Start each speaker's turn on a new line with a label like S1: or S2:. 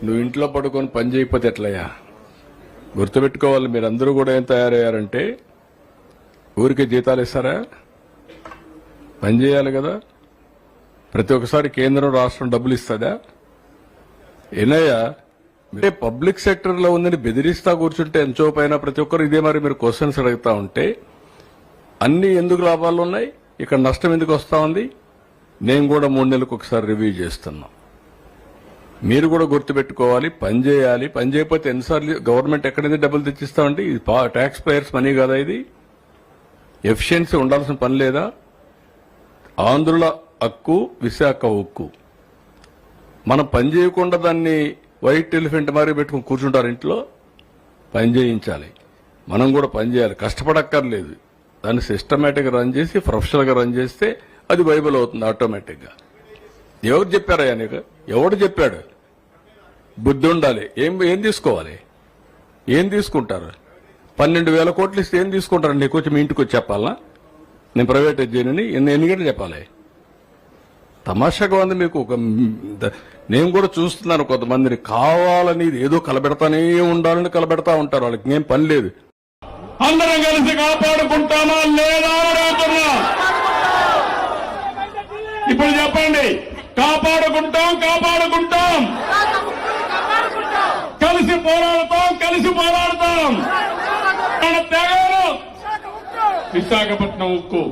S1: నువ్వు ఇంట్లో పడుకొని పని చేయకపోతే ఎట్లయ్యా? గుర్తుపెట్టుకోవాలి, మీరందరూ కూడా ఏం తయారయ్యారంటే ఊరికే జీతాలు ఇస్తారా? పని చేయాలి కదా. ప్రతి ఒక్కసారి కేంద్రం రాష్ట్రం డబ్బులు ఇస్తుందా? ఏనయ్యా, మీరే పబ్లిక్ సెక్టర్లో ఉందని బెదిరిస్తా కూర్చుంటే ఎంతో పైన ప్రతి ఒక్కరు ఇదే మరి మీరు క్వశ్చన్స్ అడుగుతా ఉంటే అన్ని ఎందుకు లాభాలు ఉన్నాయి, ఇక్కడ నష్టం ఎందుకు వస్తా ఉంది? నేను కూడా 3 నెలలకు ఒకసారి రివ్యూ చేస్తున్నా. మీరు కూడా గుర్తుపెట్టుకోవాలి, పని చేయాలి. పని చేయకపోతే ఎన్నిసార్లు గవర్నమెంట్ ఎక్కడి నుంచి డబ్బులు తెచ్చిస్తామండి? ఇది ట్యాక్స్ పేయర్స్ మనీ కదా. ఇది ఎఫిషియన్సీ ఉండాల్సిన పని లేదా? ఆంధ్రుల హక్కు, విశాఖ ఉక్కు. మనం పని చేయకుండా దాన్ని వైట్ ఎలిఫెంట్ మారి పెట్టుకుని కూర్చుంటారు ఇంట్లో. పని చేయించాలి, మనం కూడా పని చేయాలి, కష్టపడక్కర్లేదు. దాన్ని సిస్టమేటిక్గా రన్ చేసి ప్రొఫెషనల్గా రన్ చేస్తే అది వైబుల్ అవుతుంది ఆటోమేటిక్గా. ఎవరు చెప్పారయ్యా నీకు? ఎవడు చెప్పాడు? బుద్ధి ఉండాలి. ఏం తీసుకోవాలి? ఏం తీసుకుంటారు? 12,000 కోట్లు ఇస్తే ఏం తీసుకుంటారు? నీకు వచ్చి మీ ఇంటికి వచ్చి చెప్పాలా నేను ప్రైవేటైజ్ చేయనని? ఎన్ని గంటలు చెప్పాలి? తమాషాగా ఉంది మీకు. నేను కూడా చూస్తున్నాను, కొంతమందిని కావాలని ఏదో కలబెడతానే ఉండాలని కలబెడతా ఉంటారు. వాళ్ళకి ఏం పని లేదు.
S2: అందరం కలిసి కాపాడుకుంటామా లేదా అడుగుతున్నా. ఇప్పుడు చెప్పండి, కాపాడుకుంటాం కలిసి పోరాడతాం మన తెగలు. విశాఖపట్నం ఉక్కు